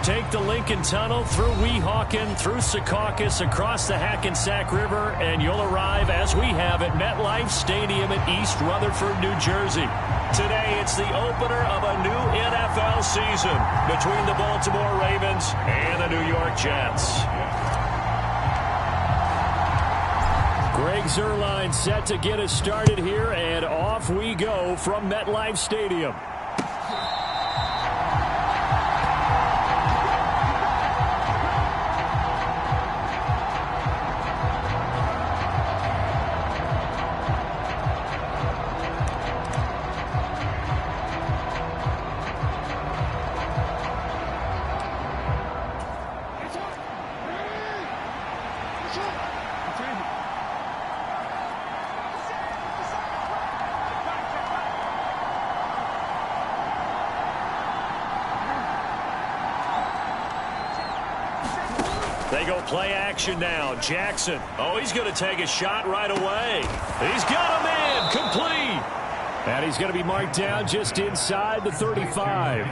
take the Lincoln Tunnel through Weehawken, through Secaucus, across the Hackensack River, and you'll arrive, as we have, at MetLife Stadium in East Rutherford, New Jersey. Today, it's the opener of a new NFL season between the Baltimore Ravens and the New York Jets. Greg Zuerlein set to get us started here, and off we go from MetLife Stadium. They go play action now. Jackson. Oh, he's going to take a shot right away. He's got him in. Complete. And he's going to be marked down just inside the 35.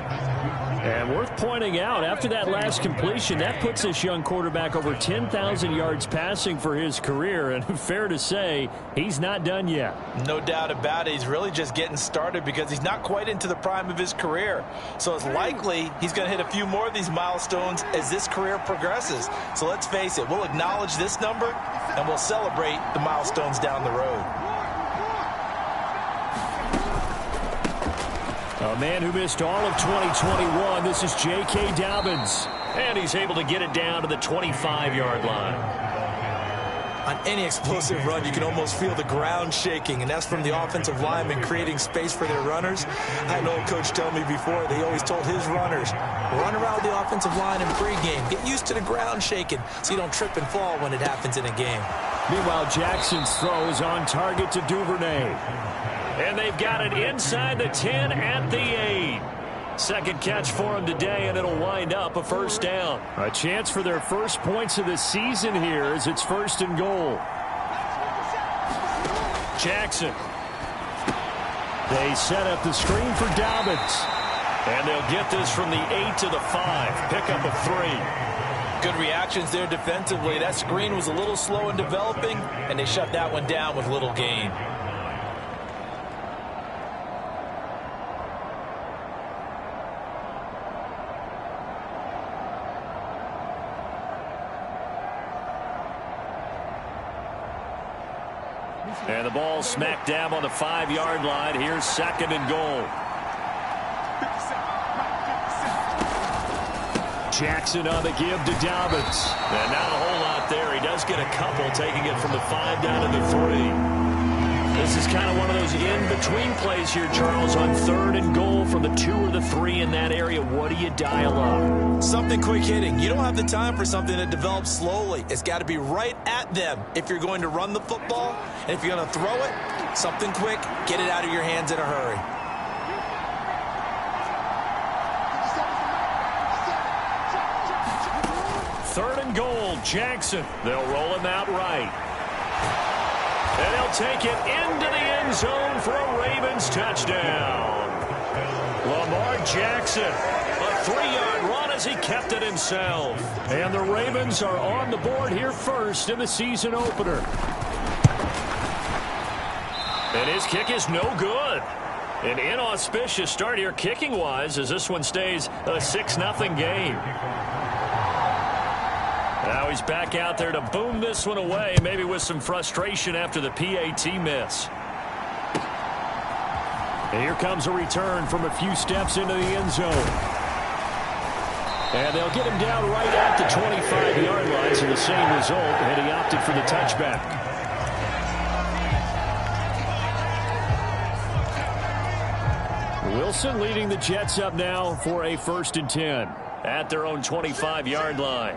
And worth pointing out, after that last completion, that puts this young quarterback over 10,000 yards passing for his career. And fair to say, he's not done yet. No doubt about it. He's really just getting started because he's not quite into the prime of his career. So it's likely he's going to hit a few more of these milestones as this career progresses. So let's face it, we'll acknowledge this number and we'll celebrate the milestones down the road. A man who missed all of 2021, this is J.K. Dobbins. And he's able to get it down to the 25-yard line. On any explosive run, you can almost feel the ground shaking, and that's from the offensive linemen creating space for their runners. I had an old coach tell me before, they always told his runners, run around the offensive line in pregame. Get used to the ground shaking so you don't trip and fall when it happens in a game. Meanwhile, Jackson's throw is on target to Duvernay. And they've got it inside the 10 at the 8. Second catch for him today, and it'll wind up a first down. A chance for their first points of the season here as it's 1st and goal. Jackson. They set up the screen for Dobbins. And they'll get this from the 8 to the 5. Pickup of 3. Good reactions there defensively. That screen was a little slow in developing, and they shut that one down with little gain. And the ball smack dab on the 5-yard line. Here's 2nd and goal. Jackson on the give to Dobbins. And not a whole lot there. He does get a couple, taking it from the 5 down to the 3. This is kind of one of those in-between plays here, Charles, on 3rd and goal from the 2 or the 3 in that area. What do you dial up? Something quick hitting. You don't have the time for something that develops slowly. It's got to be right at them if you're going to run the football. And if you're going to throw it, something quick, get it out of your hands in a hurry. Third and goal, Jackson. They'll roll him out right. And he'll take it into the end zone for a Ravens touchdown. Lamar Jackson, a 3-yard run as he kept it himself. And the Ravens are on the board here first in the season opener. And his kick is no good. An inauspicious start here kicking-wise as this one stays a 6-0 game. Now he's back out there to boom this one away, maybe with some frustration after the PAT miss. And here comes a return from a few steps into the end zone. And they'll get him down right at the 25-yard line, so the same result, and he opted for the touchback. Wilson leading the Jets up now for a 1st and 10 at their own 25-yard line.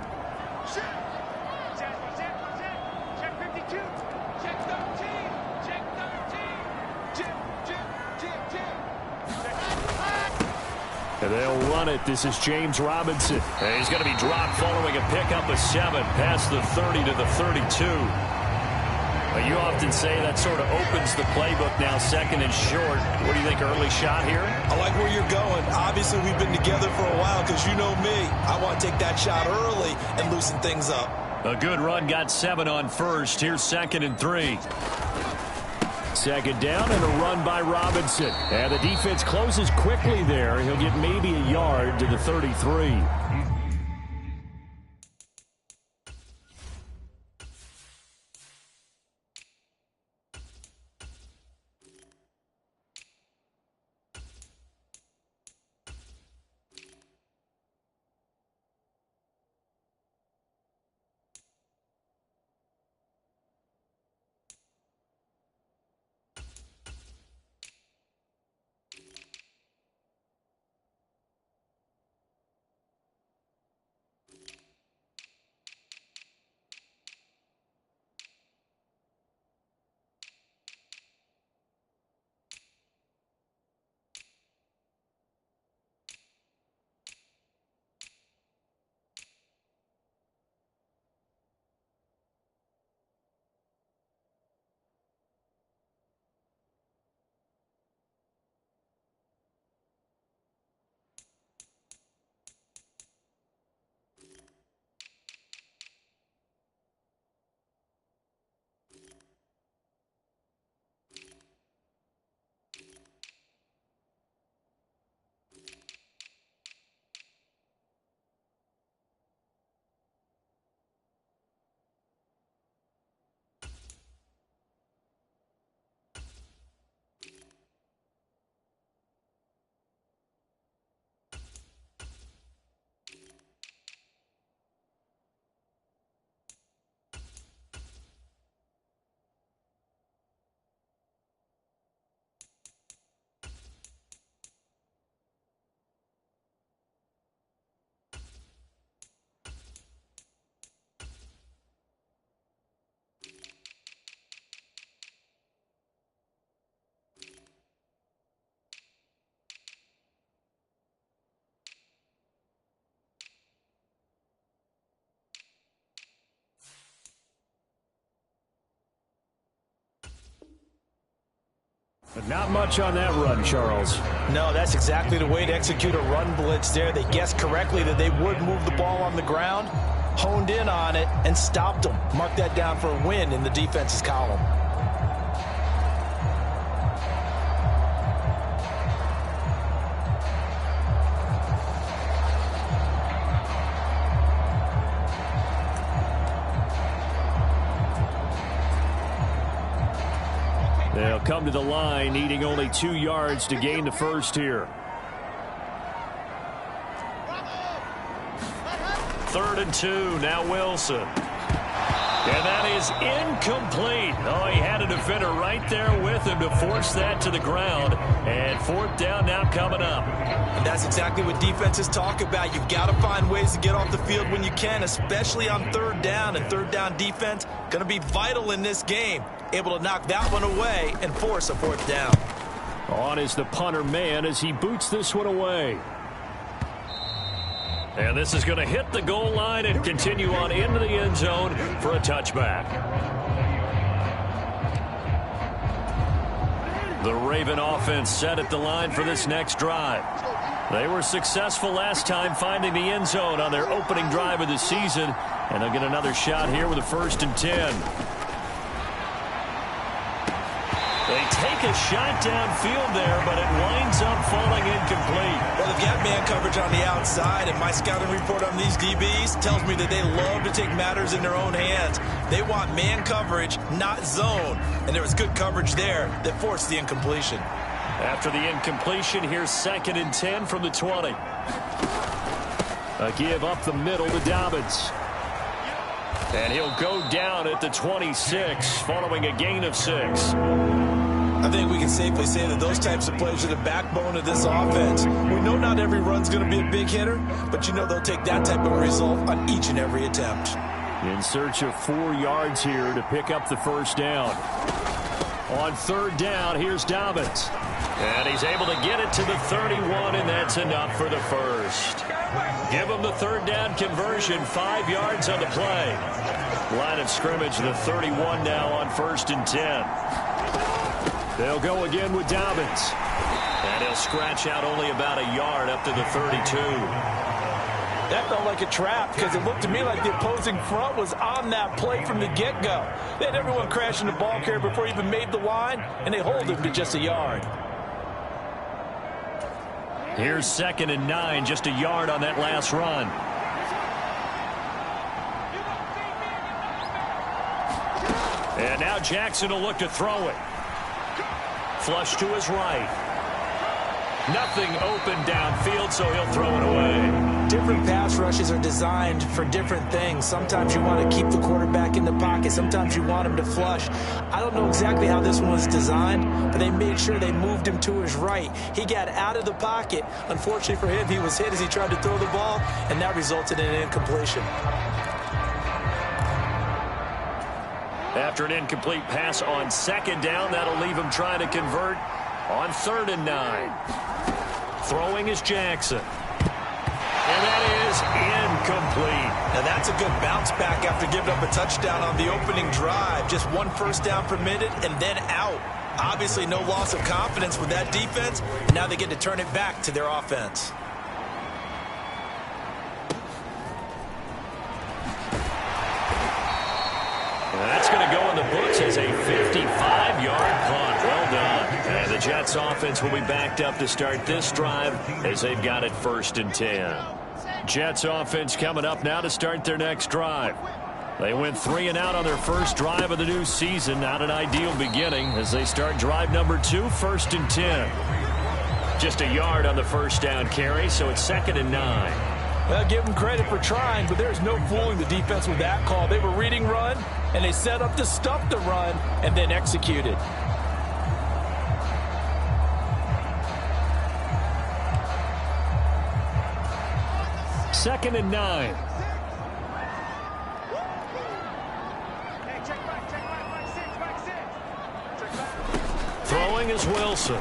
And they'll run it. This is James Robinson. And he's going to be dropped following a pickup of 7 past the 30 to the 32. Well, you often say that sort of opens the playbook now, second and short. What do you think, early shot here? I like where you're going. Obviously, we've been together for a while because you know me. I want to take that shot early and loosen things up. A good run, got 7 on first. Here's second and 3. Second down and a run by Robinson. And the defense closes quickly there. He'll get maybe a yard to the 33. But not much on that run, Charles. No, that's exactly the way to execute a run blitz there. They guessed correctly that they would move the ball on the ground, honed in on it, and stopped them. Mark that down for a win in the defense's column. They'll come to the line, needing only 2 yards to gain the first here. 3rd and 2, now Wilson. And that is incomplete. Oh, he had a defender right there with him to force that to the ground. And 4th down now coming up. And that's exactly what defenses talk about. You've got to find ways to get off the field when you can, especially on 3rd down. And 3rd down defense going to be vital in this game. Able to knock that one away and force a 4th down. On is the punter man as he boots this one away. And this is going to hit the goal line and continue on into the end zone for a touchback. The Raven offense set at the line for this next drive. They were successful last time finding the end zone on their opening drive of the season. And they'll get another shot here with a 1st and 10. They take a shot downfield there, but it winds up falling incomplete. Well, they've got man coverage on the outside, and my scouting report on these DBs tells me that they love to take matters in their own hands. They want man coverage, not zone. And there was good coverage there that forced the incompletion. After the incompletion, here's 2nd and 10 from the 20. A give up the middle to Dobbins. And he'll go down at the 26 following a gain of 6. I think we can safely say that those types of plays are the backbone of this offense. We know not every run's going to be a big hitter, but you know they'll take that type of result on each and every attempt. In search of 4 yards here to pick up the 1st down. On 3rd down, here's Dobbins. And he's able to get it to the 31, and that's enough for the 1st. give them the third down conversion, 5 yards on the play. Line of scrimmage, the 31 now on 1st and 10. They'll go again with Dobbins. And he'll scratch out only about a yard up to the 32. That felt like a trap because it looked to me like the opposing front was on that play from the get-go. They had everyone crashing the ball carrier before he even made the line, and they hold him to just a yard. Here's 2nd and 9, just a yard on that last run. And now Jackson will look to throw it. Flush to his right. Nothing open downfield, so he'll throw it away. Different pass rushes are designed for different things. Sometimes you want to keep the quarterback in the pocket. Sometimes you want him to flush. I don't know exactly how this one was designed, but they made sure they moved him to his right. He got out of the pocket. Unfortunately for him, he was hit as he tried to throw the ball, and that resulted in an incompletion. After an incomplete pass on 2nd down, that'll leave him trying to convert on 3rd and 9. Throwing is Jackson. And that is incomplete. Now that's a good bounce back after giving up a touchdown on the opening drive. Just 1 first down permitted and then out. Obviously no loss of confidence with that defense. Now they get to turn it back to their offense. That's going to go in the books as a 55-yard punt. Well done. And the Jets offense will be backed up to start this drive as they've got it 1st and 10. Jets offense coming up now to start their next drive. They went 3 and out on their first drive of the new season. Not an ideal beginning as they start drive number 2, 1st and 10. Just a yard on the first down carry, so it's 2nd and 9. Well, give them credit for trying, but there's no fooling the defense with that call. They were reading run, and they set up to stuff the run and then executed. Second and 9. Throwing is Wilson.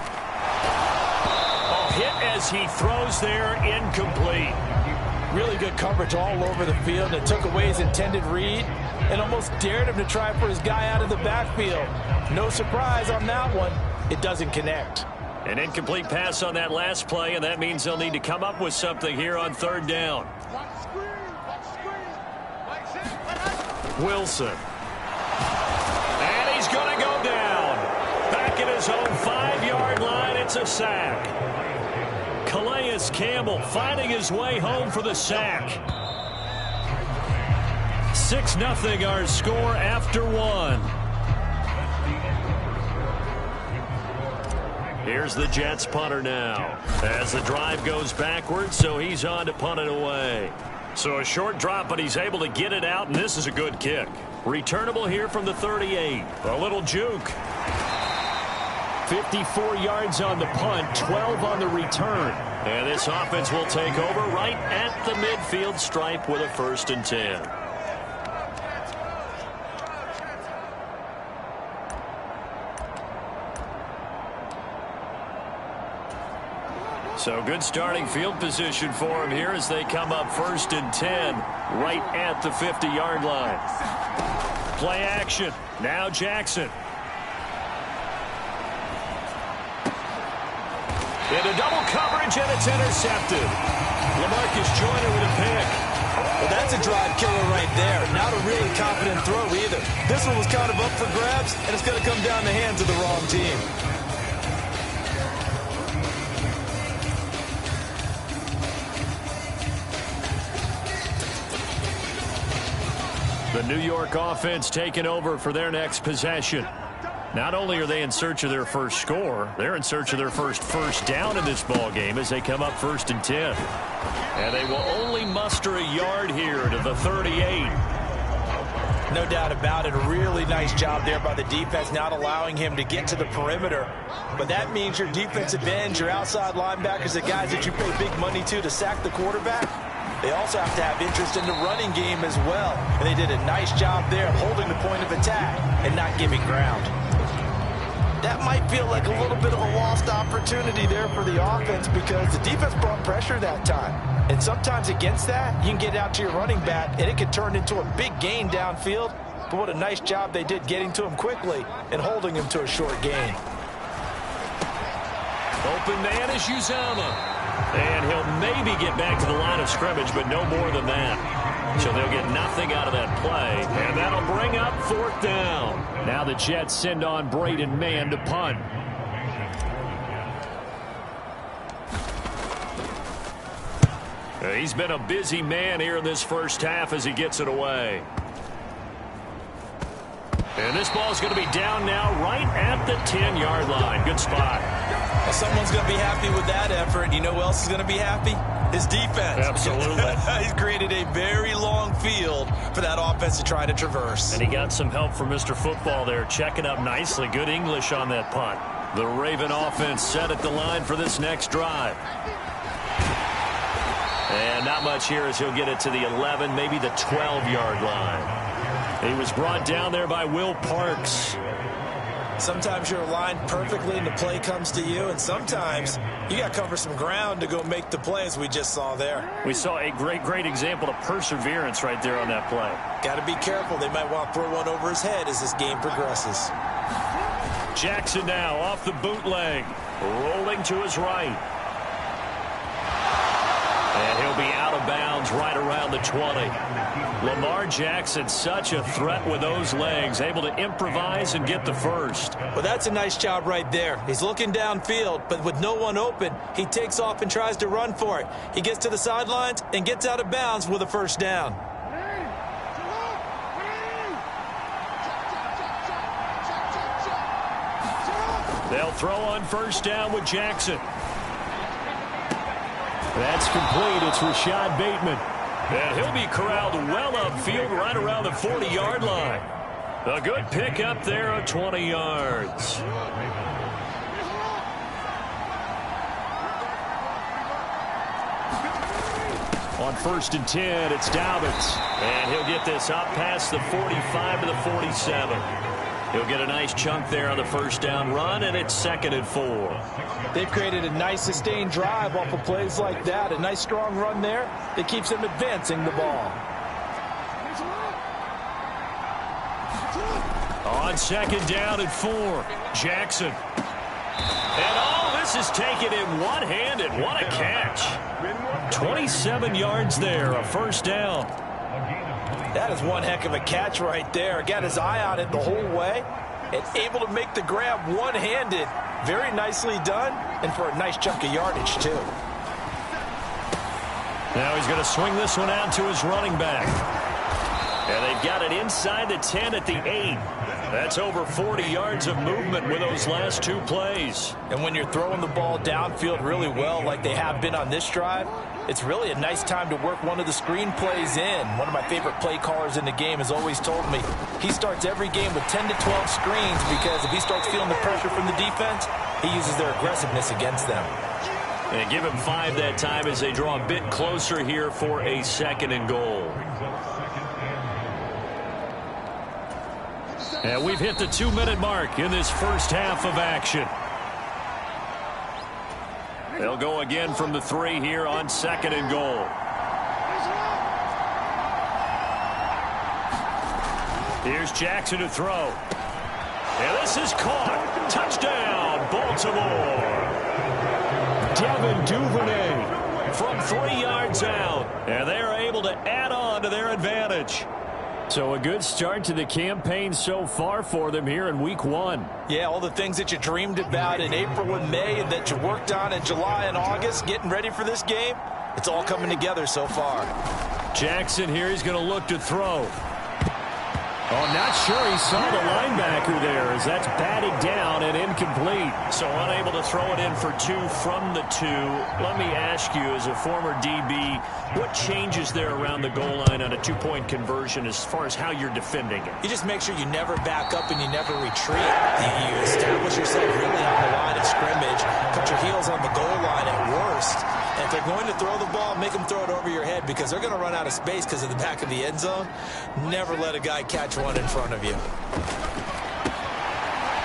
Hit as he throws there, incomplete. Really good coverage all over the field. It took away his intended read and almost dared him to try for his guy out of the backfield. No surprise on that one. It doesn't connect. An incomplete pass on that last play, and that means they'll need to come up with something here on 3rd down. Wilson. And he's going to go down. Back at his own 5-yard line, it's a sack. Calais Campbell finding his way home for the sack. 6-0 our score after 1. Here's the Jets punter now as the drive goes backwards, so he's on to punt it away. So a short drop, but he's able to get it out, and this is a good kick. Returnable here from the 38. A little juke. 54 yards on the punt, 12 on the return. And this offense will take over right at the midfield stripe with a 1st and 10. So good starting field position for him here as they come up 1st and 10 right at the 50-yard line. Play action. Now Jackson. Into double coverage, and it's intercepted. LaMarcus Joyner with a pick. Well, that's a drive killer right there. Not a really confident throw either. This one was kind of up for grabs, and it's going to come down the hands of the wrong team. The New York offense taking over for their next possession. Not only are they in search of their first score, they're in search of their first down in this ball game as they come up 1st and 10. And they will only muster a yard here to the 38. No doubt about it. A really nice job there by the defense, not allowing him to get to the perimeter. But that means your defensive ends, your outside linebackers, the guys that you pay big money to sack the quarterback, they also have to have interest in the running game as well. And they did a nice job there of holding the point of attack and not giving ground. That might feel like a little bit of a lost opportunity there for the offense because the defense brought pressure that time. And sometimes against that, you can get out to your running back, and it can turn into a big gain downfield. But what a nice job they did getting to him quickly and holding him to a short gain. Open man is Uzomah. And he'll maybe get back to the line of scrimmage, but no more than that. So they'll get nothing out of that play, and that'll bring up 4th down. Now the Jets send on Braden Mann to punt. He's been a busy man here in this first half as he gets it away. And this ball's going to be down now right at the 10-yard line. Good spot. Well, someone's going to be happy with that effort. You know who else is going to be happy? His defense. Absolutely. He's created a very long field for that offense to try to traverse. And he got some help from Mr. Football there, checking up nicely. Good English on that punt. The Raven offense set at the line for this next drive. And not much here as he'll get it to the 11, maybe the 12-yard line. He was brought down there by Will Parks. Sometimes you're aligned perfectly and the play comes to you, and sometimes you got to cover some ground to go make the play, as we just saw there. We saw a great example of perseverance right there on that play. Got to be careful. They might want to throw one over his head as this game progresses. Jackson now off the bootleg, rolling to his right. And he'll be out of bounds right around the 20. Lamar Jackson, such a threat with those legs, able to improvise and get the first. Well, that's a nice job right there. He's looking downfield, but with no one open, he takes off and tries to run for it. He gets to the sidelines and gets out of bounds with a first down. They'll throw on first down with Jackson. That's complete. It's Rashad Bateman. And he'll be corralled well upfield right around the 40-yard line. A good pickup there of 20 yards. On 1st and 10, it's Dobbins. And he'll get this up past the 45 to the 47. He'll get a nice chunk there on the first down run, and it's 2nd and 4. They've created a nice sustained drive off of plays like that. A nice strong run there that keeps them advancing the ball. On 2nd down and 4, Jackson. And all this is taken in one-handed. What a catch. 27 yards there, a first down. That is one heck of a catch right there. Got his eye on it the whole way and able to make the grab one-handed. Very nicely done, and for a nice chunk of yardage, too. Now he's going to swing this one out to his running back. And they've got it inside the 10 at the 8. That's over 40 yards of movement with those last 2 plays. And when you're throwing the ball downfield really well like they have been on this drive, it's really a nice time to work one of the screen plays in. One of my favorite play callers in the game has always told me he starts every game with 10 to 12 screens because if he starts feeling the pressure from the defense, he uses their aggressiveness against them. And give him 5 that time as they draw a bit closer here for a 2nd and goal. And we've hit the 2-minute mark in this first half of action. They'll go again from the 3 here on 2nd and goal. Here's Jackson to throw. And this is caught. Touchdown, Baltimore. Devin Duvernay from 3 yards out. And they are able to add on to their advantage. So a good start to the campaign so far for them here in week 1. Yeah, all the things that you dreamed about in April and May and that you worked on in July and August, getting ready for this game, it's all coming together so far. Jackson here, he's going to look to throw. Oh, not sure he saw the linebacker there as that's batted down and incomplete. So unable to throw it in for 2 from the 2. Let me ask you, as a former DB, what changes there around the goal line on a 2-point conversion as far as how you're defending it? You just make sure you never back up and you never retreat. You establish yourself really on the line of scrimmage, put your heels on the goal line at worst. And if they're going to throw the ball, make them throw it over your head because they're going to run out of space because of the back of the end zone. Never let a guy catch one in front of you.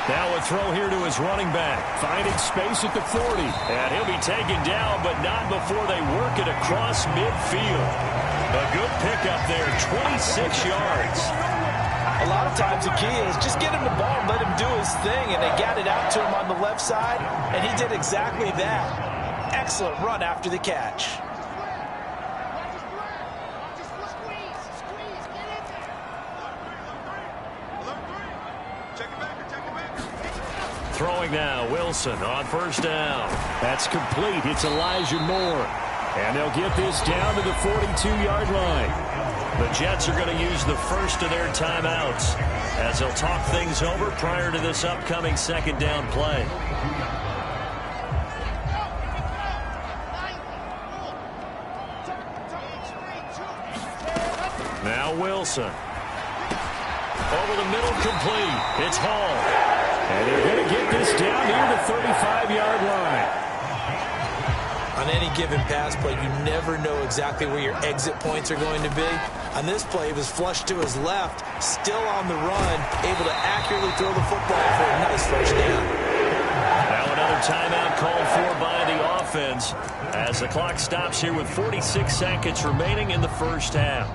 Now a throw here to his running back, finding space at the 40. And he'll be taken down, but not before they work it across midfield. A good pickup there, 26 yards. A lot of times the key is just get him the ball and let him do his thing, and they got it out to him on the left side, and he did exactly that. Excellent run after the catch. Throwing now, Wilson on first down. That's complete. It's Elijah Moore. And they'll get this down to the 42-yard line. The Jets are going to use the first of their timeouts as they'll talk things over prior to this upcoming second down play. Now Wilson. Over the middle, complete. It's Hall. And they're going to get this down near the 35-yard line. On any given pass play, you never know exactly where your exit points are going to be. On this play, it was flushed to his left, still on the run, able to accurately throw the football for a nice first down. Now another timeout called for by the offense as the clock stops here with 46 seconds remaining in the first half.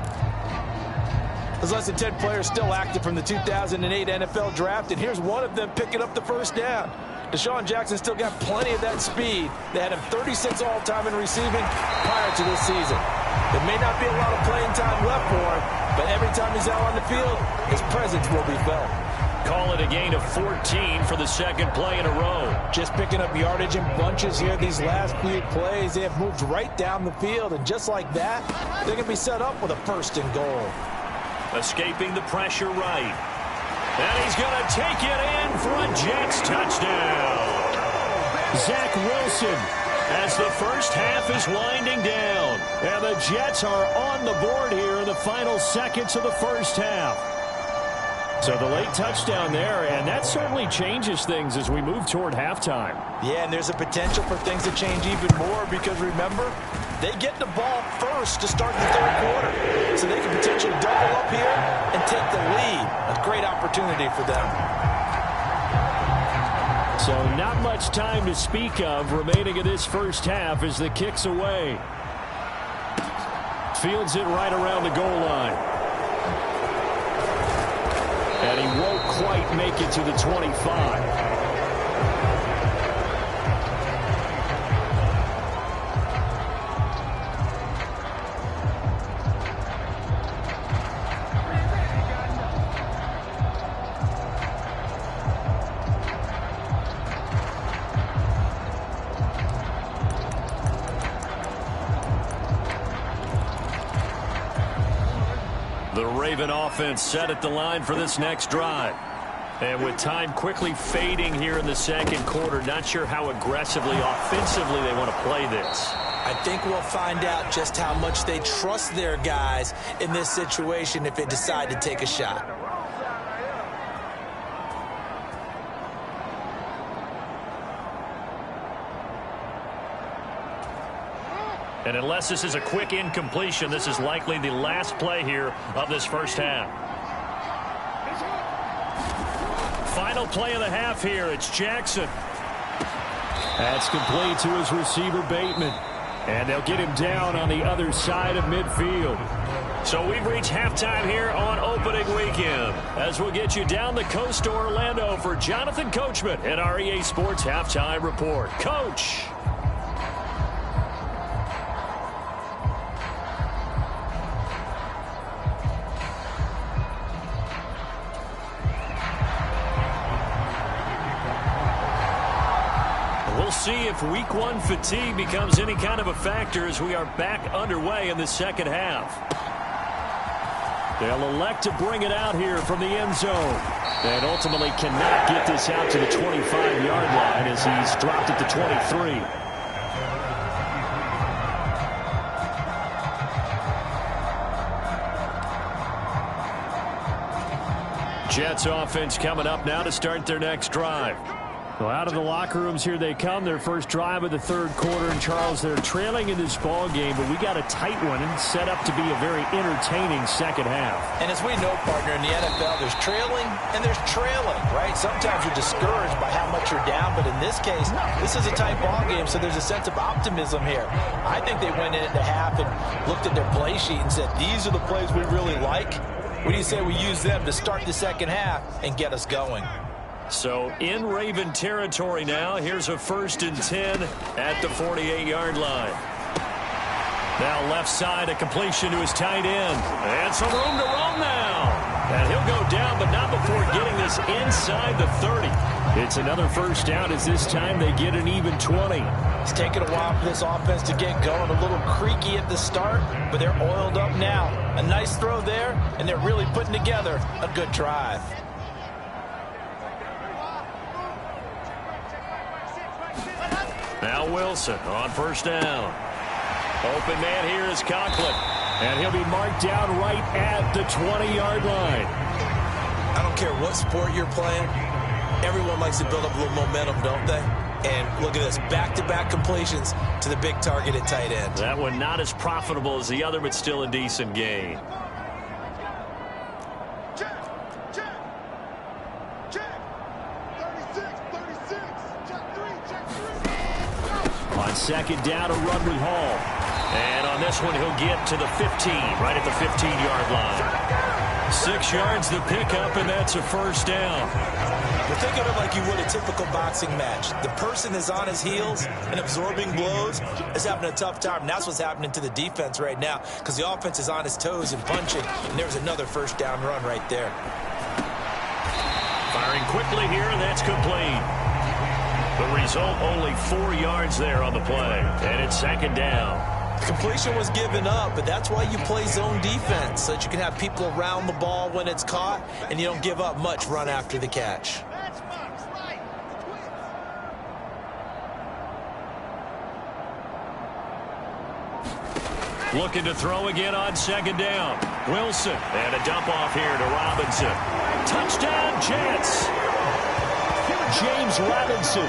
There's less than 10 players still active from the 2008 NFL Draft, and here's one of them picking up the first down. DeSean Jackson still got plenty of that speed. They had him 36 all-time in receiving prior to this season. There may not be a lot of playing time left for him, but every time he's out on the field, his presence will be felt. Call it a gain of 14 for the second play in a row. Just picking up yardage in bunches here these last few plays. They have moved right down the field, and just like that, they're going to be set up with a first and goal. Escaping the pressure right. And he's going to take it in for a Jets touchdown. Zach Wilson as the first half is winding down. And the Jets are on the board here in the final seconds of the first half. So the late touchdown there, and that certainly changes things as we move toward halftime. Yeah, and there's a potential for things to change even more because, remember, they get the ball first to start the third quarter. So they can potentially double up here and take the lead. A great opportunity for them. So not much time to speak of remaining in this first half as the kick's away. Fields it right around the goal line. And he won't quite make it to the 25. The Raven offense set at the line for this next drive. And with time quickly fading here in the second quarter, not sure how aggressively, offensively they want to play this. I think we'll find out just how much they trust their guys in this situation if they decide to take a shot. And unless this is a quick incompletion, this is likely the last play here of this first half. Final play of the half here. It's Jackson. That's complete to his receiver, Bateman. And they'll get him down on the other side of midfield. So we've reached halftime here on opening weekend. As we'll get you down the coast to Orlando for Jonathan Coachman at our EA Sports Halftime Report. Coach. We'll see if week one fatigue becomes any kind of a factor as we are back underway in the second half. They'll elect to bring it out here from the end zone. And ultimately cannot get this out to the 25-yard line as he's dropped it to 23. Jets offense coming up now to start their next drive. Well, out of the locker rooms here they come. Their first drive of the third quarter. And, Charles, they're trailing in this ball game, but we got a tight one and set up to be a very entertaining second half. And as we know, partner, in the NFL, there's trailing and there's trailing, right? Sometimes you're discouraged by how much you're down, but in this case, this is a tight ball game, so there's a sense of optimism here. I think they went into half and looked at their play sheet and said, these are the plays we really like. What do you say we use them to start the second half and get us going? So in Raven territory now. Here's a 1st and 10 at the 48-yard line. Now left side, a completion to his tight end. And some room to roam now. And he'll go down, but not before getting this inside the 30. It's another first down as this time they get an even 20. It's taken a while for this offense to get going. A little creaky at the start, but they're oiled up now. A nice throw there, and they're really putting together a good drive. Now Wilson on first down. Open man here is Conklin. And he'll be marked down right at the 20-yard line. I don't care what sport you're playing. Everyone likes to build up a little momentum, don't they? And look at this, back-to-back completions to the big target at tight end. That one not as profitable as the other, but still a decent gain. On second down, a run with Hall. And on this one, he'll get to the 15, right at the 15-yard line. 6 yards the pickup, and that's a first down. Well, think of it like you would a typical boxing match. The person is on his heels and absorbing blows is having a tough time. And that's what's happening to the defense right now because the offense is on his toes and punching. And there's another first down run right there. Firing quickly here, and that's complete. The result, only 4 yards there on the play. And it's second down. The completion was given up, but that's why you play zone defense, so that you can have people around the ball when it's caught, and you don't give up much run after the catch. Looking to throw again on second down. Wilson, and a dump off here to Robinson. Touchdown, Jets. James Robinson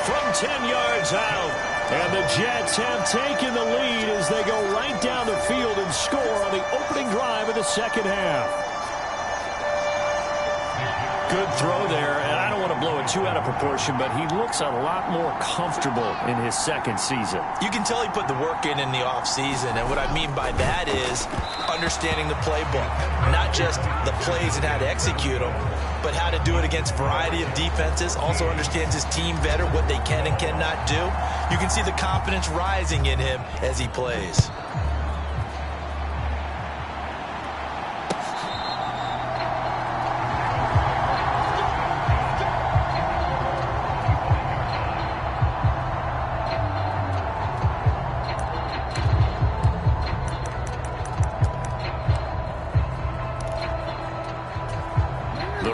from 10 yards out. And the Jets have taken the lead as they go right down the field and score on the opening drive of the second half. Good throw there, and I don't want to blow it too out of proportion, but he looks a lot more comfortable in his second season. You can tell he put the work in the offseason, and what I mean by that is understanding the playbook. Not just the plays and how to execute them, but how to do it against a variety of defenses. Also understands his team better, what they can and cannot do. You can see the confidence rising in him as he plays.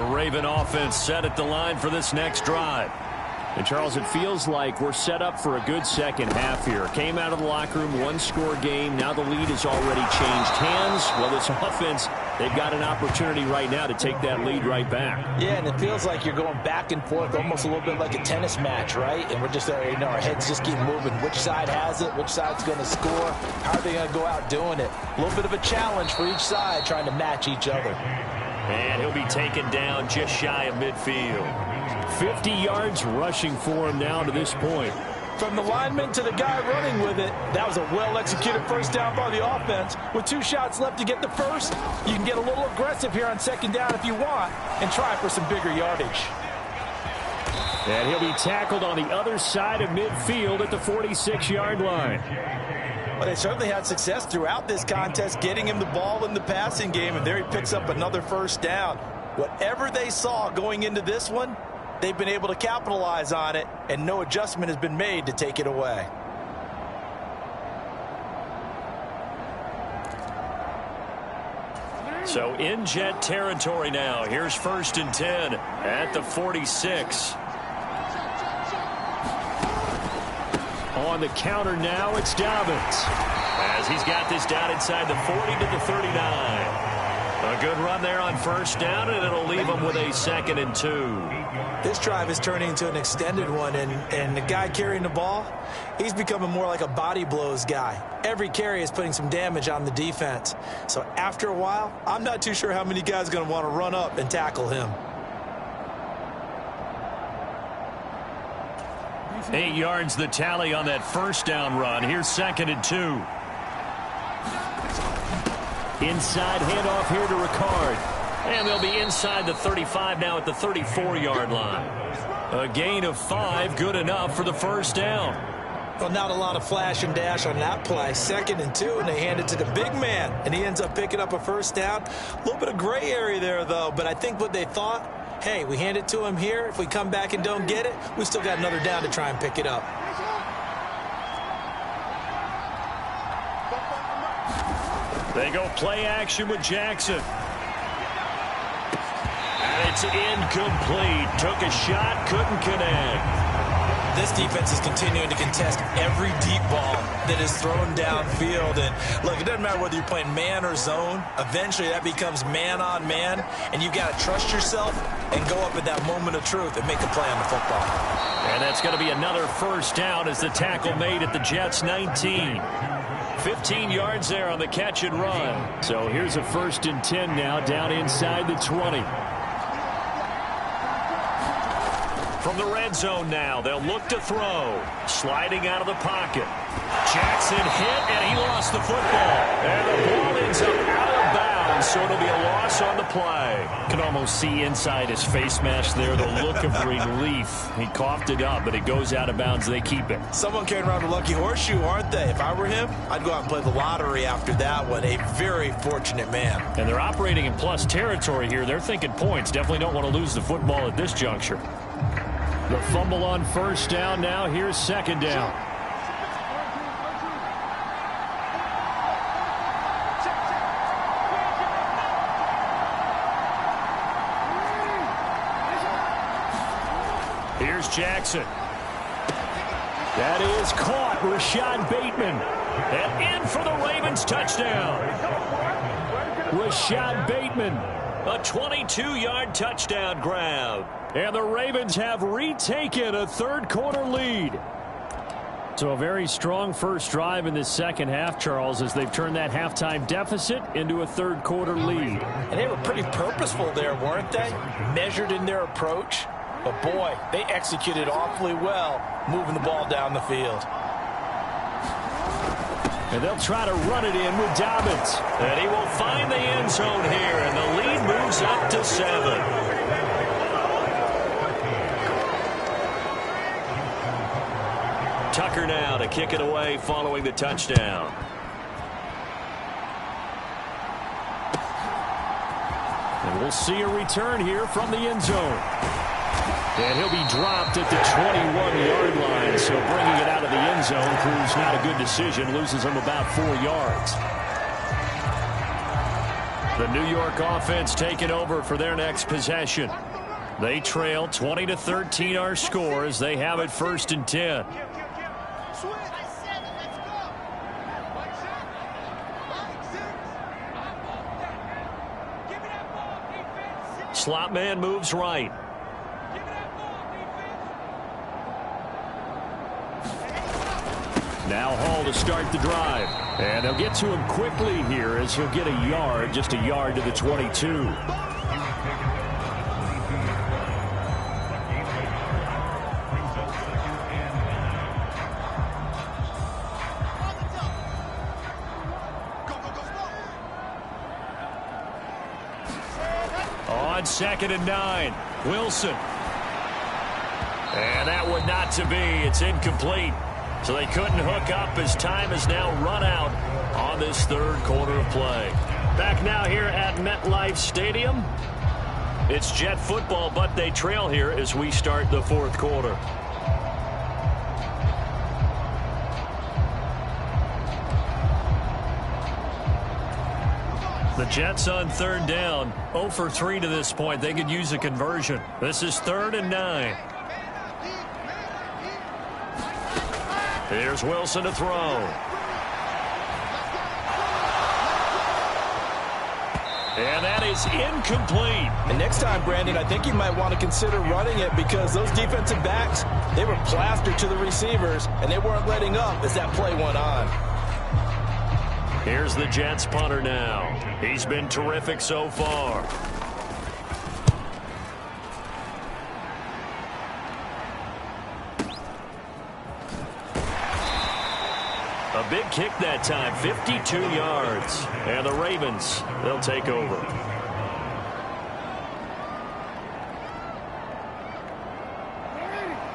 Raven offense set at the line for this next drive. And, Charles, it feels like we're set up for a good second half here. Came out of the locker room, one-score game. Now the lead has already changed hands. Well, this offense, they've got an opportunity right now to take that lead right back. Yeah, and it feels like you're going back and forth, almost a little bit like a tennis match, right? And we're just there, you know, our heads just keep moving. Which side has it? Which side's going to score? How are they going to go out doing it? A little bit of a challenge for each side, trying to match each other. And he'll be taken down just shy of midfield. 50 yards rushing for him now to this point. From the lineman to the guy running with it, that was a well-executed first down by the offense. With 2 shots left to get the first, you can get a little aggressive here on second down if you want and try for some bigger yardage. And he'll be tackled on the other side of midfield at the 46-yard line. Well, they certainly had success throughout this contest, getting him the ball in the passing game, and there he picks up another first down. Whatever they saw going into this one, they've been able to capitalize on it, and no adjustment has been made to take it away. So in Jet territory now. Here's 1st and 10 at the 46. On the counter now, it's Dobbins. As he's got this down inside the 40 to the 39. A good run there on first down, and it'll leave them with a 2nd and 2. This drive is turning into an extended one, and the guy carrying the ball, he's becoming more like a body blows guy. Every carry is putting some damage on the defense. So after a while, I'm not too sure how many guys are going to want to run up and tackle him. 8 yards the tally on that first down run. Here's 2nd and 2. Inside handoff here to Ricard. And they'll be inside the 35 now at the 34-yard line. A gain of 5, good enough for the first down. Well, not a lot of flash and dash on that play. 2nd and 2, and they hand it to the big man, and he ends up picking up a first down. A little bit of gray area there, though, but I think what they thought, hey, we hand it to him here. If we come back and don't get it, we still got another down to try and pick it up. They go play action with Jackson. And it's incomplete. Took a shot, couldn't connect. This defense is continuing to contest every deep ball that is thrown downfield. And look, it doesn't matter whether you're playing man or zone. Eventually, that becomes man on man. And you've got to trust yourself and go up at that moment of truth and make a play on the football. And that's going to be another first down as the tackle made at the Jets' 19. 15 yards there on the catch and run. So here's a 1st and 10 now down inside the 20. From the red zone now, they'll look to throw. Sliding out of the pocket. Jackson hit, and he lost the football. And the ball ends up out of bounds, so it'll be a loss on the play. Can almost see inside his face mask there, the look of relief. He coughed it up, but it goes out of bounds. They keep it. Someone carrying around a lucky horseshoe, aren't they? If I were him, I'd go out and play the lottery after that one. A very fortunate man. And they're operating in plus territory here. They're thinking points. Definitely don't want to lose the football at this juncture. The fumble on first down now. Here's 2nd down. Here's Jackson. That is caught. Rashad Bateman. And in for the Ravens touchdown. Rashad Bateman. A 22-yard touchdown grab. And the Ravens have retaken a 3rd-quarter lead. So a very strong first drive in this second half, Charles, as they've turned that halftime deficit into a 3rd-quarter lead. And they were pretty purposeful there, weren't they? Measured in their approach. But, boy, they executed awfully well moving the ball down the field. And they'll try to run it in with Dobbins. And he will find the end zone here, and the lead moves up to 7. Tucker now to kick it away following the touchdown. And we'll see a return here from the end zone. And he'll be dropped at the 21-yard line. So bringing it out of the end zone proves not a good decision. Loses him about 4 yards. The New York offense taking over for their next possession. They trail 20-13 our score as they have it 1st and 10. Slot man moves right. Now Hall to start the drive. And they'll get to him quickly here as he'll get a yard, just a yard to the 22. On 2nd and 9, Wilson. And that one not to be. It's incomplete. So they couldn't hook up as time has now run out on this 3rd quarter of play. Back now here at MetLife Stadium. It's Jet football, but they trail here as we start the 4th quarter. The Jets on 3rd down, 0 for 3 to this point. They could use a conversion. This is 3rd and 9. Here's Wilson to throw. And that is incomplete. And next time, Brandon, I think you might want to consider running it because those defensive backs, they were plastered to the receivers, and they weren't letting up as that play went on. Here's the Jets punter now. He's been terrific so far. A big kick that time, 52 yards. And the Ravens, they'll take over.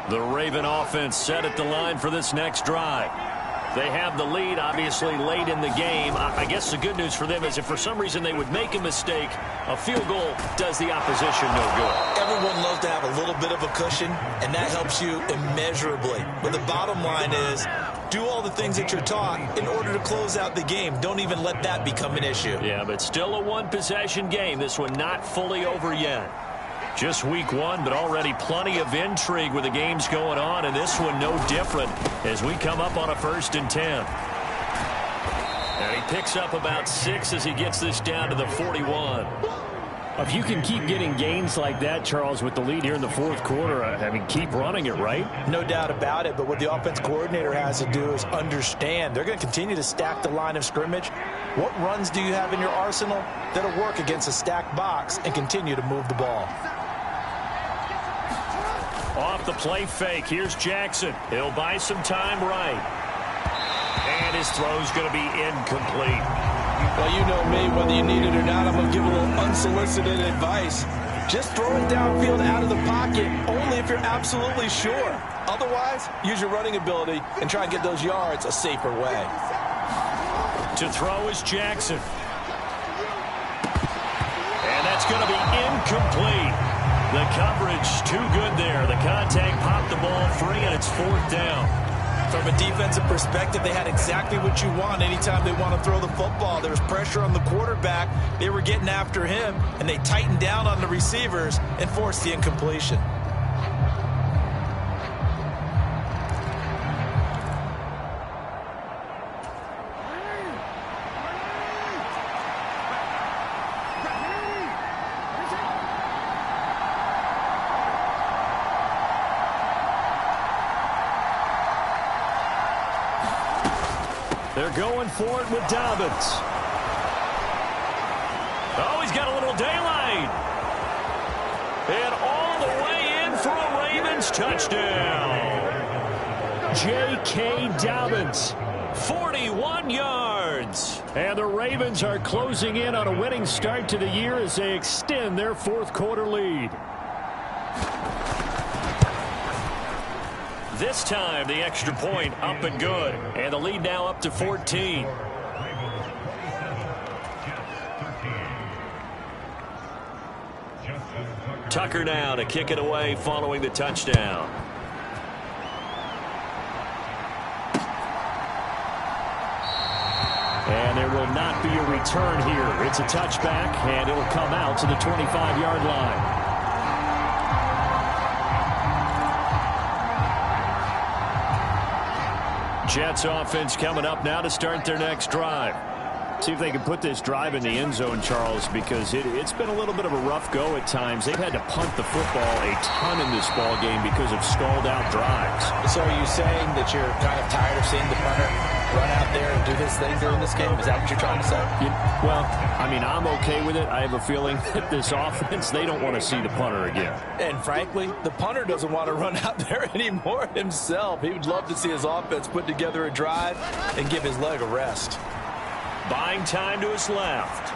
The Raven offense set at the line for this next drive. They have the lead, obviously, late in the game. I guess the good news for them is if for some reason they would make a mistake, a field goal does the opposition no good. Everyone loves to have a little bit of a cushion, and that helps you immeasurably. But the bottom line is, do all the things that you're taught in order to close out the game. Don't even let that become an issue. Yeah, but still a one-possession game. This one not fully over yet. Just week one, but already plenty of intrigue with the games going on, and this one no different as we come up on a 1st and 10. And he picks up about 6 as he gets this down to the 41. If you can keep getting gains like that, Charles, with the lead here in the 4th quarter, I mean, keep running it, right? No doubt about it, but what the offense coordinator has to do is understand. They're going to continue to stack the line of scrimmage. What runs do you have in your arsenal that'll work against a stacked box and continue to move the ball? Off the play fake, here's Jackson. He'll buy some time right. And his throw's going to be incomplete. Well, you know me, whether you need it or not, I'm going to give a little unsolicited advice. Just throw it downfield out of the pocket, only if you're absolutely sure. Otherwise, use your running ability and try and get those yards a safer way. To throw is Jackson. And that's going to be incomplete. The coverage too good there. The contact popped the ball free, and it's 4th down. From a defensive perspective, they had exactly what you want anytime they want to throw the football. There was pressure on the quarterback. They were getting after him, and they tightened down on the receivers and forced the incompletion. They're going for it with Dobbins. Oh, he's got a little daylight. And all the way in for a Ravens touchdown. J.K. Dobbins, 41 yards. And the Ravens are closing in on a winning start to the year as they extend their 4th quarter lead. This time, the extra point up and good. And the lead now up to 14. Tucker now to kick it away following the touchdown. And there will not be a return here. It's a touchback, and it'll come out to the 25-yard line. Jets offense coming up now to start their next drive. See if they can put this drive in the end zone, Charles, because it's been a little bit of a rough go at times. They've had to punt the football a ton in this ball game because of stalled-out drives. So are you saying that you're kind of tired of seeing the punter run out there and do his thing during this game? Is that what you're trying to say? Well, I mean, I'm okay with it. I have a feeling that this offense, they don't want to see the punter again. And frankly, the punter doesn't want to run out there anymore himself. He would love to see his offense put together a drive and give his leg a rest. Buying time to his left.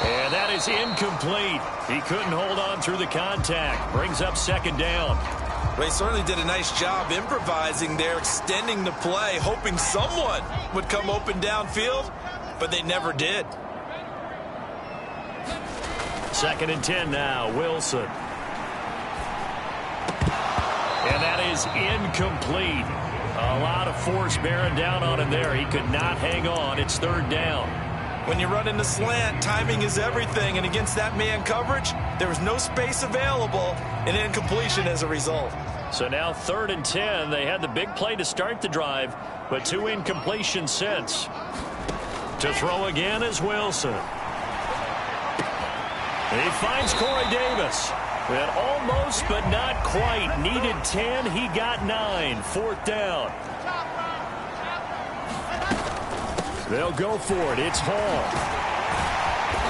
And that is incomplete. He couldn't hold on through the contact. Brings up 2nd down. Well, he certainly did a nice job improvising there, extending the play, hoping someone would come open downfield, but they never did. 2nd and 10 now, Wilson. And that is incomplete. A lot of force bearing down on him there. He could not hang on. It's 3rd down. When you run in the slant, timing is everything. And against that man coverage, there was no space available, and incompletion as a result. So now 3rd and 10. They had the big play to start the drive, but 2 incompletions since. To throw again is Wilson. He finds Corey Davis. And almost, but not quite. Needed 10. He got 9. Fourth down. They'll go for it. It's Hall.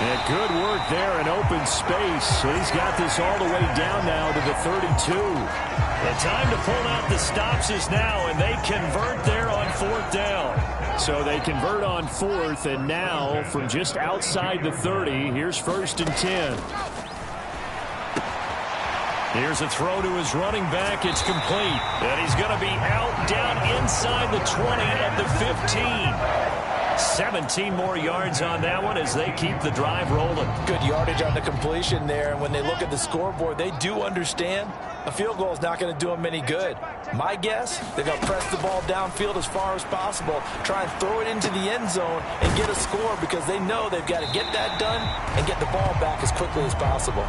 And good work there in open space. And he's got this all the way down now to the 32. The time to pull out the stops is now, and they convert there on fourth down. So they convert on fourth, and now from just outside the 30, here's first and 10. Here's a throw to his running back. It's complete. And he's going to be out down inside the 20 at the 15. 17 more yards on that one as they keep the drive rolling. Good yardage on the completion there. And when they look at the scoreboard, they do understand a field goal is not going to do them any good. My guess, they're going to press the ball downfield as far as possible, try and throw it into the end zone and get a score because they know they've got to get that done and get the ball back as quickly as possible.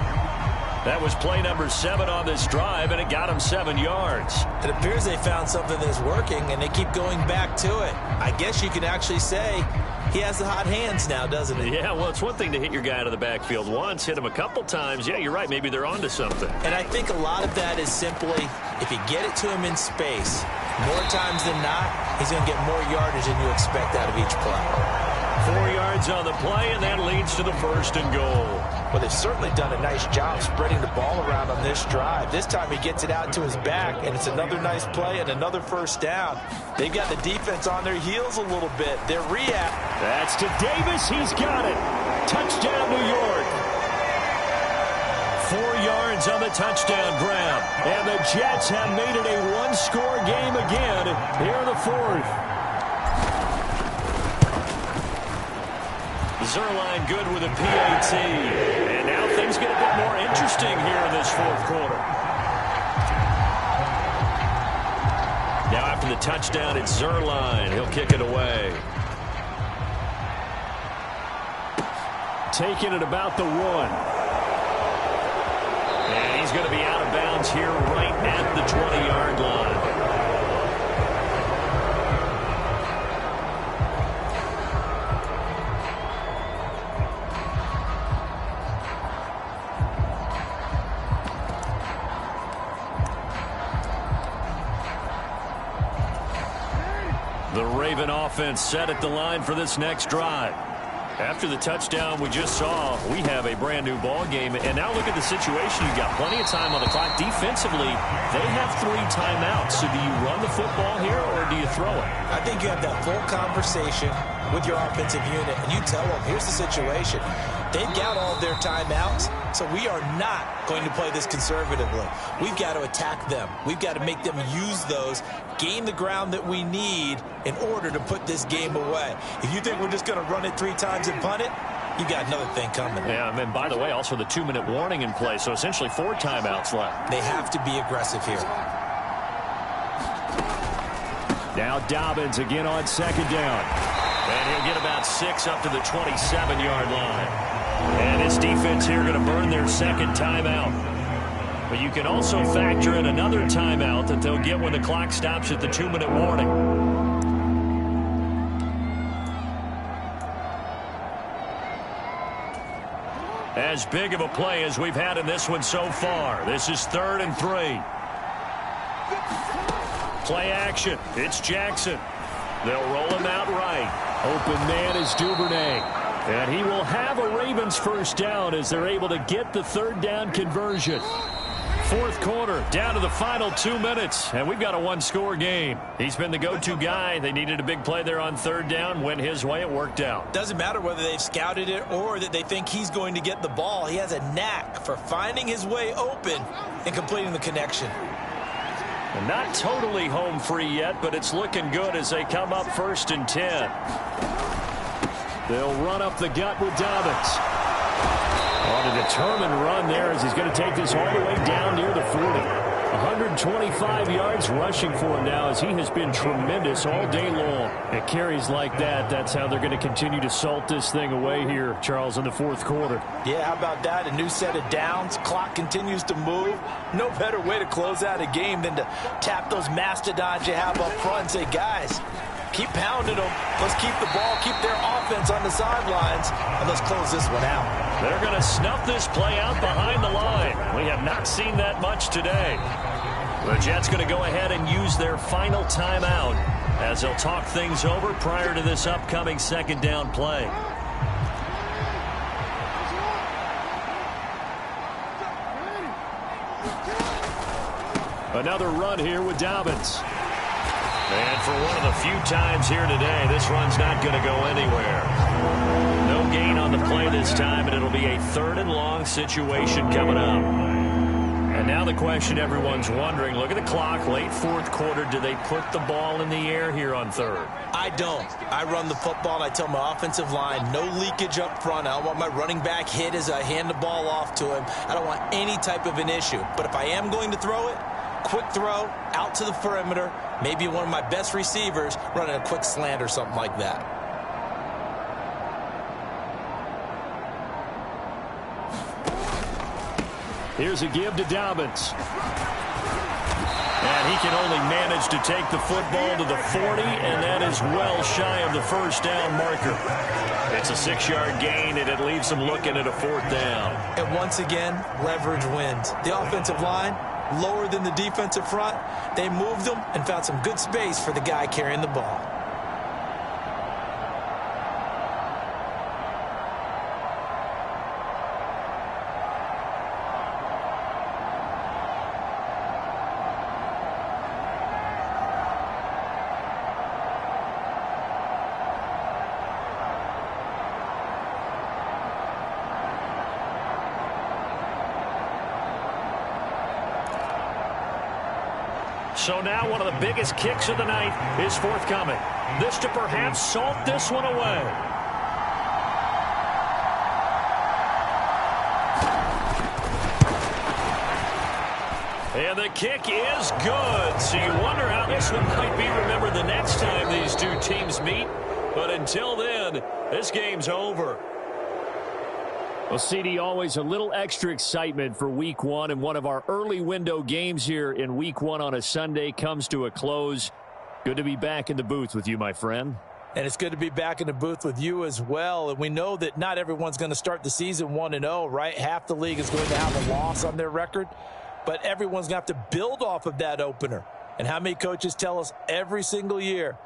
That was play number 7 on this drive, and it got him 7 yards. It appears they found something that's working, and they keep going back to it. I guess you can actually say he has the hot hands now, doesn't he? Yeah, well, it's one thing to hit your guy out of the backfield once, hit him a couple times. Yeah, you're right. Maybe they're onto something. And I think a lot of that is simply if you get it to him in space, more times than not, he's going to get more yardage than you expect out of each play. 4 yards on the play, and that leads to the first and goal. Well, they've certainly done a nice job spreading the ball around on this drive. This time he gets it out to his back, and it's another nice play and another first down. They've got the defense on their heels a little bit. They're react. That's to Davis. He's got it. Touchdown, New York. 4 yards on the touchdown grab. And the Jets have made it a one-score game again here in the fourth. Zuerlein good with a PAT. And now things get a bit more interesting here in this fourth quarter. Now after the touchdown, it's Zuerlein. He'll kick it away. Taking it about the 1. And he's going to be out of bounds here right at the 20-yard line. The Raven offense set at the line for this next drive. After the touchdown we just saw, we have a brand new ball game. And now look at the situation. You've got plenty of time on the clock. Defensively, they have 3 timeouts. So do you run the football here or do you throw it? I think you have that full conversation with your offensive unit, and you tell them, here's the situation. They've got all their timeouts, so we are not going to play this conservatively. We've got to attack them. We've got to make them use those, gain the ground that we need in order to put this game away. If you think we're just going to run it 3 times and punt it, you got another thing coming. Yeah, and by the way, also the 2-minute warning in play, so essentially 4 timeouts left. They have to be aggressive here. Now Dobbins again on second down. And he'll get about 6 up to the 27-yard line. And his defense here going to burn their second timeout. But you can also factor in another timeout that they'll get when the clock stops at the 2-minute warning. As big of a play as we've had in this one so far. This is 3rd and 3. Play action. It's Jackson. They'll roll him out right. Open man is Duvernay. And he will have a Ravens first down as they're able to get the 3rd down conversion. Fourth quarter, down to the final 2 minutes, and we've got a one-score game. He's been the go-to guy. They needed a big play there on 3rd down. Went his way. It worked out. Doesn't matter whether they've scouted it or that they think he's going to get the ball. He has a knack for finding his way open and completing the connection. And not totally home free yet, but it's looking good as they come up 1st and 10. They'll run up the gut with Dobbins. On a determined run there as he's going to take this all the way down near the 40. 125 yards rushing for him now as he has been tremendous all day long. At carries like that, that's how they're going to continue to salt this thing away here, Charles, in the fourth quarter. Yeah, how about that? A new set of downs. Clock continues to move. No better way to close out a game than to tap those mastodons you have up front and say, guys, Keep pounding them. Let's keep the ball, keep their offense on the sidelines, and let's close this one out. They're going to snuff this play out behind the line. We have not seen that much today. The Jets going to go ahead and use their final timeout as they'll talk things over prior to this upcoming second down play. Another run here with Dobbins. And for one of the few times here today, this run's not going to go anywhere. No gain on the play this time, and it'll be a 3rd and long situation coming up. And now the question everyone's wondering, look at the clock, late 4th quarter, do they put the ball in the air here on 3rd? I don't. I run the football, and I tell my offensive line, no leakage up front. I don't want my running back hit as I hand the ball off to him. I don't want any type of an issue. But if I am going to throw it, quick throw, out to the perimeter, maybe one of my best receivers running a quick slant or something like that. Here's a give to Dobbins. And he can only manage to take the football to the 40, and that is well shy of the first down marker. It's a 6-yard gain, and it leaves them looking at a 4th down. And once again, leverage wins. The offensive line, lower than the defensive front. They moved them and found some good space for the guy carrying the ball. So now one of the biggest kicks of the night is forthcoming. This to perhaps salt this one away. And the kick is good. So you wonder how this one might be remembered the next time these two teams meet. But until then, this game's over. Well, CD, always a little extra excitement for Week 1, and one of our early window games here in Week 1 on a Sunday comes to a close. Good to be back in the booth with you, my friend. And it's good to be back in the booth with you as well. And we know that not everyone's going to start the season 1-0, right? Half the league is going to have a loss on their record, but everyone's going to have to build off of that opener. And how many coaches tell us every single year,